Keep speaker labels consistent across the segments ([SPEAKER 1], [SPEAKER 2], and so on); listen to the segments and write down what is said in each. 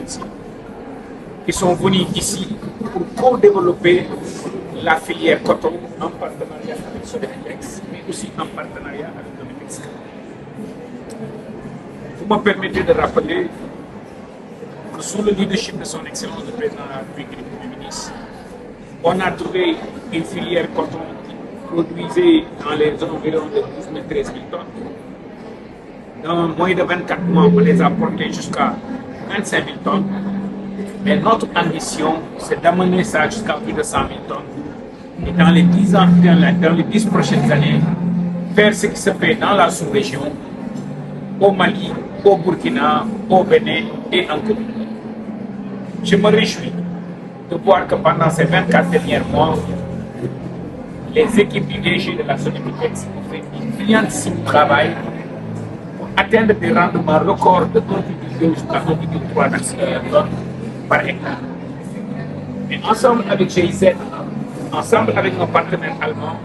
[SPEAKER 1] financiers qui sont venus ici pour co-développer la filière coton en partenariat avec Sodefitex, mais aussi en partenariat avec Domitex. Vous me permettez de rappeler que sous le leadership de son Excellence le Président de la République et du Premier ministre, on a trouvé une filière coton qui produisait dans les environs de 12 000, 13 000 tonnes. Dans moins de 24 mois, on les a portés jusqu'à 25 000 tonnes. Mais notre ambition, c'est d'amener ça jusqu'à plus de 100 000 tonnes. Et dans les 10 ans, dans les 10 prochaines années, faire ce qui se fait dans la sous-région, au Mali, au Burkina, au Bénin et en Côte d'Ivoire. Je me réjouis de voir que pendant ces 24 derniers mois, les équipes du DG de la Sodefitex ont fait un brillantissime travail pour atteindre des rendements records de 1,2 jusqu'à 1,3 tonnes par hectare. Mais ensemble avec GIZ, ensemble avec nos partenaires allemands,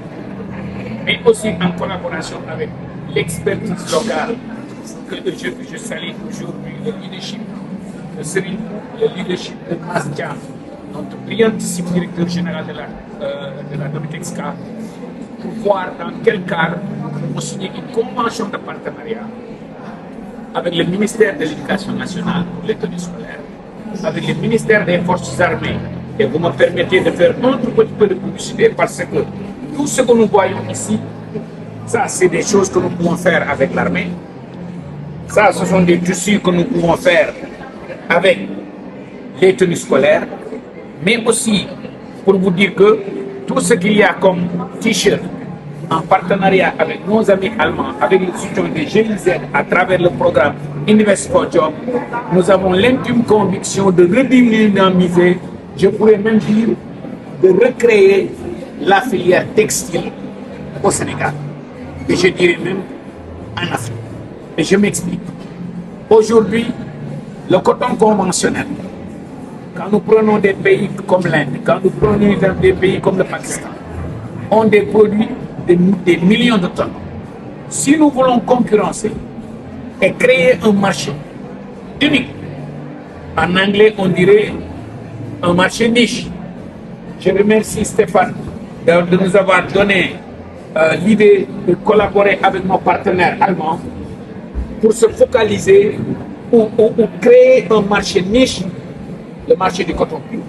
[SPEAKER 1] mais aussi en collaboration avec l'expertise locale, que je salue aujourd'hui le leadership de Cyril, le leadership de Mastia, notre brillantissime directeur général de la Domitexca, pour voir dans quel cadre on signe une convention de partenariat avec le ministère de l'Éducation nationale pour les tenues scolaires, avec le ministère des Forces armées. Et vous me permettez de faire un tout petit peu de publicité parce que tout ce que nous voyons ici, ça c'est des choses que nous pouvons faire avec l'armée. Ça, ce sont des tissus que nous pouvons faire avec les tenues scolaires, mais aussi pour vous dire que tout ce qu'il y a comme t-shirt en partenariat avec nos amis allemands, avec le soutien des GIZ à travers le programme Invest for Job, nous avons l'intime conviction de redynamiser, je pourrais même dire, de recréer la filière textile au Sénégal. Et je dirais même en Afrique. Et je m'explique. Aujourd'hui, le coton conventionnel, quand nous prenons des pays comme l'Inde, quand nous prenons des pays comme le Pakistan, ont des produits de des millions de tonnes. Si nous voulons concurrencer et créer un marché unique, en anglais on dirait un marché niche. Je remercie Stéphane de nous avoir donné l'idée de collaborer avec nos partenaires allemands pour se focaliser ou créer un marché niche, le marché du coton pur.